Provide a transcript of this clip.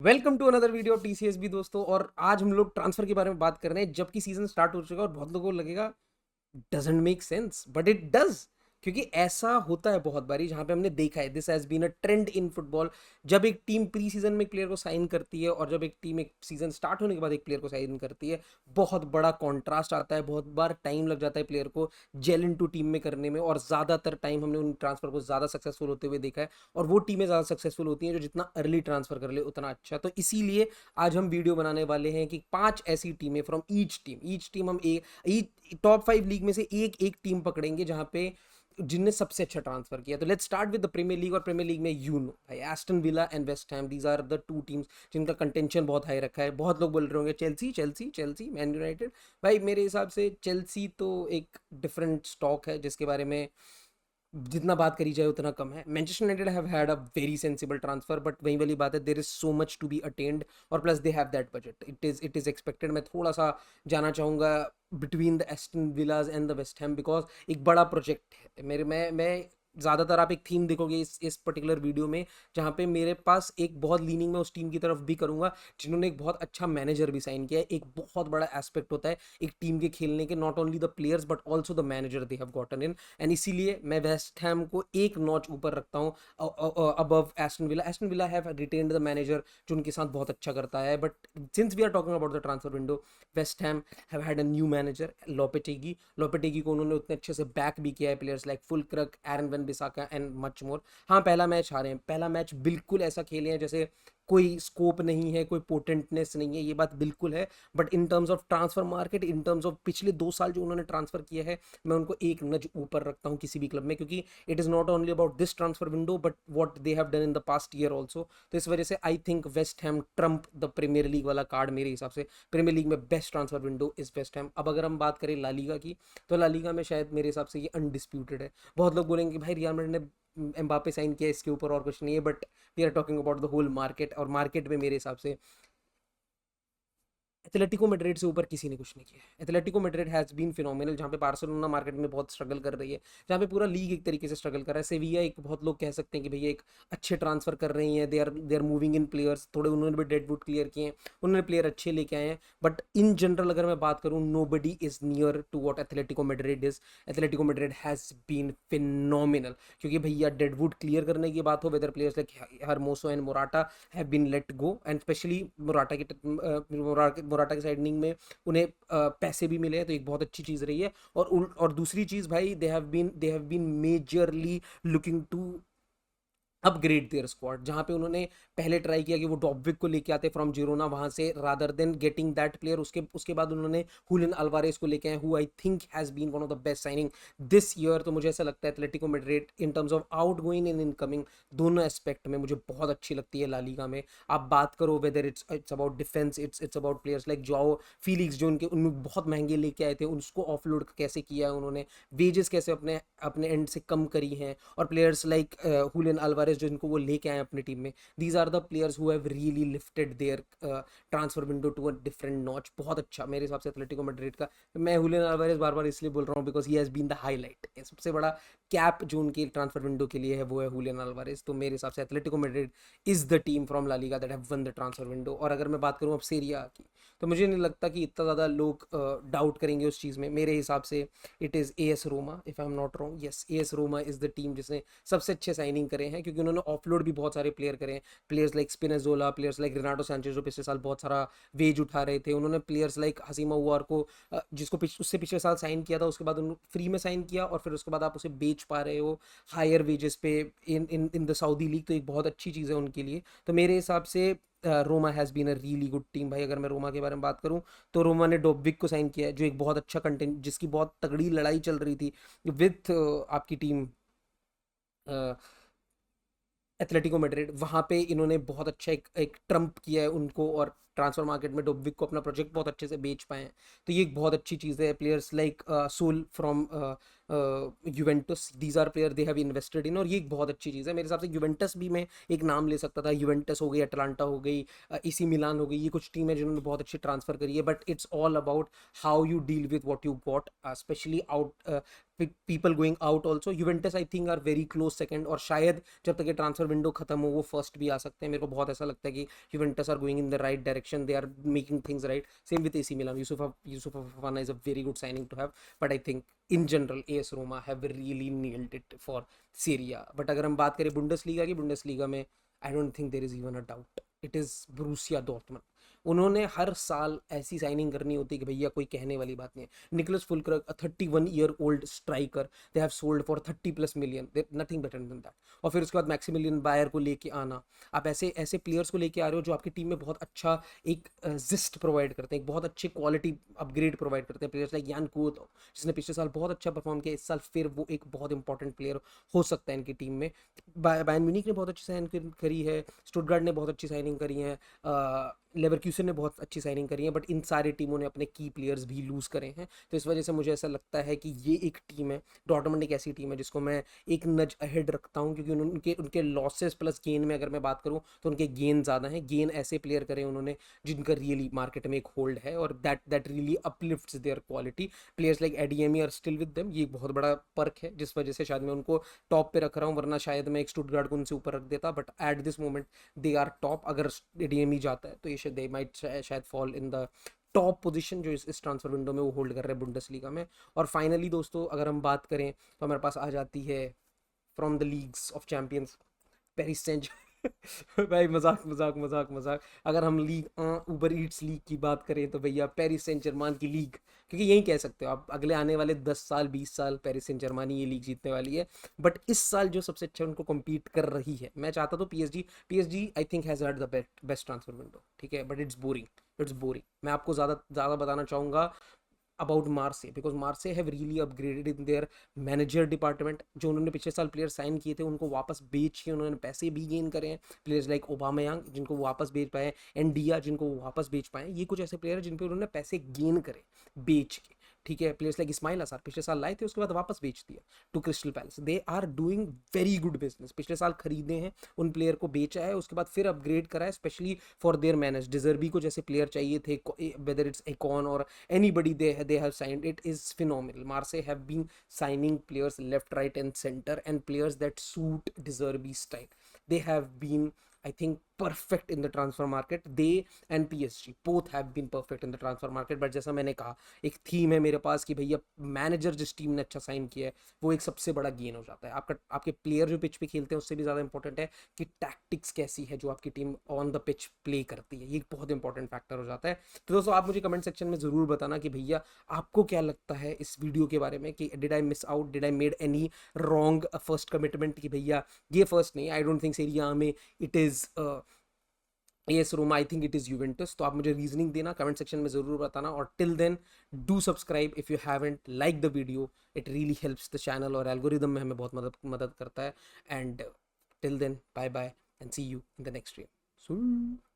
Welcome to another video टीसीएसबी दोस्तों। और आज हम लोग ट्रांसफर के बारे में बात कर रहे हैं जबकि सीजन स्टार्ट हो चुका है और बहुत लोगों को लगेगा doesn't make sense, but it does. क्योंकि ऐसा होता है बहुत बारी जहां पे हमने देखा है, this has been a trend in football. जब एक टीम प्री सीजन में एक प्लेयर को साइन करती है और जब एक टीम एक सीजन स्टार्ट होने के बाद एक प्लेयर को साइन करती है, बहुत बड़ा कॉन्ट्रास्ट आता है। बहुत बार टाइम लग जाता है प्लेयर को जेल इन टू टीम में करने में, और ज़्यादातर टाइम हमने उन ट्रांसफर को ज़्यादा सक्सेसफुल होते हुए देखा है। और वो टीमें ज़्यादा सक्सेसफुल होती हैं जो जितना अर्ली ट्रांसफर कर ले उतना अच्छा। तो इसीलिए आज हम वीडियो बनाने वाले हैं कि 5 ऐसी टीमें फ्रॉम ईच टीम हम टॉप 5 लीग में से एक एक टीम पकड़ेंगे जहां पे जिनने सबसे अच्छा ट्रांसफर किया। तो let's start with the premier league. और प्रीमियर लीग में भाई Aston Villa and West Ham, these are the two teams जिनका कंटेंशन बहुत हाई रखा है। बहुत लोग बोल रहे होंगे Chelsea Chelsea Chelsea Man United. भाई मेरे हिसाब से चेल्सी तो एक डिफरेंट स्टॉक है जिसके बारे में जितना बात करी जाए उतना कम है। Manchester United have had a very sensible transfer, but वही वाली बात है, there is so much to be attend और plus they have that budget. It is expected. मैं थोड़ा सा जाना चाहूँगा between the Aston Villas and the West Ham, because एक बड़ा प्रोजेक्ट है मेरे। मैं ज़्यादातर आप एक थीम देखोगे इस पर्टिकुलर वीडियो में, जहाँ पे मेरे पास एक बहुत लीनिंग में उस टीम की तरफ भी करूँगा जिन्होंने एक बहुत अच्छा मैनेजर भी साइन किया है। एक बहुत बड़ा एस्पेक्ट होता है एक टीम के खेलने के, not only the players but also the manager they have gotten in. And इसीलिए मैं वेस्ट हैम को एक नॉच ऊपर रखता हूँ above Aston Villa. Aston Villa have retained the manager जो उनके साथ बहुत अच्छा करता है। But since we are talking about the transfer window, West Ham have had a new manager Lopetegui को उन्होंने उतने अच्छे से बैक भी किया है, players like Fullkrug, Aaron Wan Bissaka and much more. हाँ, पहला मैच हारे हैं, पहला मैच बिल्कुल ऐसा खेले हैं जैसे कोई स्कोप नहीं है, कोई पोटेंटनेस नहीं है, ये बात बिल्कुल है। But in terms of transfer market, in terms of पिछले 2 साल जो उन्होंने ट्रांसफर किया है, मैं उनको एक नज ऊपर रखता हूँ किसी भी क्लब में, क्योंकि it is not only about this transfer window but what they have done in the past year also. तो इस वजह से I think West Ham trump the premier league वाला कार्ड मेरे हिसाब से। प्रीमियर लीग में best transfer window is West Ham. अब अगर हम बात करें ला लीगा की, तो ला लीगा में शायद मेरे हिसाब से ये अनडिस्प्यूटेड है। बहुत लोग बोलेंगे कि भाई रियल मैड्रिड ने एम्बापे साइन किया, इसके ऊपर और कुछ नहीं है, but we are talking about the whole market. और मार्केट में मेरे हिसाब से एथलेटिको मैड्रिड से ऊपर किसी ने कुछ नहीं किया है। Atletico Madrid has been phenomenal, जहाँ पे बार्सिलोना मार्केट में बहुत स्ट्रगल कर रही है, जहाँ पे पूरा लीग एक तरीके से स्ट्रगल कर रहा है। सेविया एक बहुत लोग कह सकते हैं कि भैया एक अच्छे ट्रांसफर कर रही हैं, they are moving in players, थोड़े उन्होंने भी डेडवुड क्लियर किए हैं, उन्होंने प्लेयर अच्छे लेके आए हैं। बट इन जनरल अगर मैं बात करूँ, nobody is near to what Atletico Madrid is. Atletico Madrid has been phenomenal, क्योंकि भैया डेडवुड क्लियर करने की बात हो, whether players like Hermoso and Morata have been let go, and specially Morata की साइडनिंग में उन्हें पैसे भी मिले हैं, तो एक बहुत अच्छी चीज़ रही है। और दूसरी चीज़ भाई, they have been majorly looking to upgrade their squad, जहाँ पे उन्होंने पहले ट्राई किया कि वो डॉबविक को लेके आते फ्रॉम जिरोना वहाँ से, rather than getting that player. उसके उसके बाद उन्होंने हुलियन अल्वारेस को लेके आए, who I think has been one of the best signing this year. तो मुझे ऐसा लगता है Atletico Madrid in terms of outgoing and incoming, दोनों एस्पेक्ट में मुझे बहुत अच्छी लगती है ला लीगा में। आप बात करो whether it's about defence, it's about players like Joao Felix, जो उनमें बहुत महंगे लेके आए थे, उसको ऑफलोड कैसे किया है उन्होंने, वेजेस कैसे अपने अपने एंड से कम करी हैं। और प्लेयर्स लाइक हुलियन अल्वारेस जो इनको वो लेके आए अपनी टीम में, these are the players who have really lifted their transfer window to a different notch. बहुत अच्छा मेरे हिसाब से एथलेटिको मैड्रिड का। मैं हुलियन अल्वारेस बार बार इसलिए बोल रहा हूँ because he has been the highlight. सबसे बड़ा कैप जो उनकी ट्रांसफर विंडो के लिए है वो है हुलियन अल्वारेस। तो मेरे हिसाब से Atletico Madrid is the team from La Liga that have won the transfer window. और अगर मैं बात करूँ अब सीरिया की, तो मुझे नहीं लगता कि इतना ज़्यादा लोग डाउट करेंगे उस चीज़ में। मेरे हिसाब से it is AS Roma, if I am not wrong. Yes, AS Roma is the team जिसने सबसे अच्छे साइनिंग करे हैं, क्योंकि उन्होंने ऑफलोड भी बहुत सारे प्लेयर करे हैं। Players like Spinazzola, players like Renato Sanches जो पिछले साल बहुत सारा वेज उठा रहे थे, उन्होंने प्लेयर्स लाइक हसीमा उआर को जिसको उससे पिछले साल साइन किया था, उसके बाद उन्होंने फ्री में साइन किया और फिर उसके बाद आप उसे बेच पा रहे हो हायर वेजेस पे इन इन इन द सऊदी लीग। तो एक बहुत अच्छी चीज़ है उनके लिए। तो मेरे हिसाब से Roma has been a really good team. भाई अगर मैं रोमा के बारे में बात करूं, तो रोमा ने डोबविक को साइन किया है, जो एक बहुत अच्छा कंटेंट, जिसकी बहुत तगड़ी लड़ाई चल रही थी विथ आपकी टीम एथलेटिको मैड्रिड। वहाँ पे इन्होंने बहुत अच्छा एक ट्रम्प किया है उनको, और ट्रांसफर मार्केट में डोबविक को अपना प्रोजेक्ट बहुत अच्छे से बेच पाए हैं। तो ये एक बहुत अच्छी चीज़ है। Players like Saul from Juventus, these are player they have invested in, और ये एक बहुत अच्छी चीज़ है। मेरे हिसाब से यूवेंटस भी मैं एक नाम ले सकता था, यूवेंटस हो गई, अटलांटा हो गई, इसी मिलान हो गई, ये कुछ टीम है जिन्होंने बहुत अच्छी ट्रांसफर करी है। But it's all about how you deal with what you got, specially out people going out also. Juventus I think are very close second, और शायद जब तक ये ट्रांसफर विंडो खत्म हो वो फर्स्ट भी आ सकते हैं. मेरे को बहुत ऐसा लगता है कि Juventus are going in the right direction, they are making things right. Same with AC Milan. Yusuf Fofana is a very good signing to have, but I think in general AS Roma have really nailed it for Serie A. But अगर हम बात करें बुंडसलीगा की, बुंडसलीगा में I don't think there is even a doubt, it is Borussia Dortmund. उन्होंने हर साल ऐसी signing करनी होती है कि भैया कोई कहने वाली बात नहीं है. Niclas Fullkrug, a 31-year-old striker, they have sold for 30+ million, nothing better than that. और फिर उसके बाद मैक्सिमिलियन बायर को लेके आना. आप ऐसे ऐसे प्लेयर्स को लेके आ रहे हो जो आपकी टीम में बहुत अच्छा एक जिस्ट प्रोवाइड करते हैं, एक बहुत अच्छे क्वालिटी अपग्रेड प्रोवाइड करते हैं. प्लेयर्स लाइक यान कूत, जिसने पिछले साल बहुत अच्छा परफॉर्म किया, इस साल फिर वो एक बहुत इंपॉर्टेंट प्लेयर हो सकता है इनकी टीम में. बायर्न म्यूनिख ने बहुत अच्छी साइनिंग करी है, स्टुटगार्ट ने बहुत अच्छी साइनिंग करी है, लेवरक्यूसन ने बहुत अच्छी साइनिंग करी है, बट इन सारी टीमों ने अपने की प्लेयर्स भी लूज करे हैं. तो इस वजह से मुझे ऐसा लगता है कि ये एक टीम है, डॉर्टमंड एक ऐसी टीम है जिसको मैं एक नज अहेड रखता हूँ, क्योंकि उनके उनके लॉसेस प्लस गेन में अगर मैं बात करूँ तो उनके गेन ज़्यादा हैं. गेन ऐसे प्लेयर करे उन्होंने जिनका रियली मार्केट में एक होल्ड है, और that really uplifts their quality. Players like Adeyemi are still with them, ये एक बहुत बड़ा पर्क है जिस वजह से शायद मैं उनको टॉप पे रख रहा हूँ, वरना शायद मैं एक स्टुटगार्ट को उनसे ऊपर रख देता. But at this moment they are top. अगर एडीएमी जाता है तो ये दे माइट शायद fall in the top position जो इस ट्रांसफर विंडो में वो होल्ड कर रहे हैं बुंडसलीगा में. और फाइनली दोस्तों अगर हम बात करें तो हमारे पास आ जाती है from the leagues of champions, Paris Saint भाई मजाक मजाक मजाक मजाक. अगर हम लीग उबर ईट्स लीग की बात करें तो भैया पेरिस सेंट जर्मान की लीग, क्योंकि यही कह सकते हो आप अगले आने वाले 10 साल 20 साल पेरिस सेंट जर्मनी ये लीग जीतने वाली है. बट इस साल जो सबसे अच्छा उनको कम्पीट कर रही है, मैं चाहता तो PSG I think has had the best transfer window, ठीक है, बट इट्स बोरिंग. मैं आपको ज़्यादा बताना चाहूँगा about मार्से, because मार्से have really upgraded in their manager department. जो उन्होंने पिछले साल प्लेयर साइन किए थे उनको वापस बेच के उन्होंने पैसे भी गेन करे हैं. प्लेयर्स लाइक ओबामेयांग जिनको वो वापस बेच पाए, एंडिया जिनको वो वापस बेच पाए, ये कुछ ऐसे प्लेयर जिन पे उन्होंने पैसे गेन करे बेच के, ठीक है. प्लेयर्स लाइक इस्माइल असार पिछले साल लाए थे, उसके बाद वापस बेच दिया to Crystal Palace. They are doing very good business. पिछले साल खरीदे हैं, उन प्लेयर को बेचा है, उसके बाद फिर अपग्रेड करा है स्पेशली फॉर देयर मैनेज. डिजर्बी को जैसे प्लेयर चाहिए थे, वेदर इट्स एकॉन और anybody they have signed, it is phenomenal. Marseille have been signing players left, right and center, and players that suit De Zerbi's style. They have been, I think, perfect in the transfer market. They and PSG both have been perfect in the transfer market. But जैसा मैंने कहा, एक theme है मेरे पास कि भैया manager जिस team ने अच्छा साइन किया है वो एक सबसे बड़ा गेन हो जाता है. आपके प्लेयर जो पिच पे खेलते हैं उससे भी ज़्यादा इंपॉर्टेंट है कि टैक्टिक्स कैसी है जो आपकी team on the pitch play करती है. ये एक बहुत इंपॉर्टेंट फैक्टर हो जाता है. तो दोस्तों आप मुझे कमेंट सेक्शन में ज़रूर बताना कि भैया आपको क्या लगता है इस वीडियो के बारे में, कि did I miss out, did I made any wrong first commitment, कि भैया ये फर्स्ट नहीं, आई डोंट थिंक सेरिया में it is AS Roma, I think it is Juventus. तो आप मुझे रीजनिंग देना कमेंट सेक्शन में ज़रूर बताना. और till then do subscribe if you haven't, like the video, it really helps the channel और एल्गोरिदम में हमें बहुत मदद करता है. And till then bye bye and see you in the next video.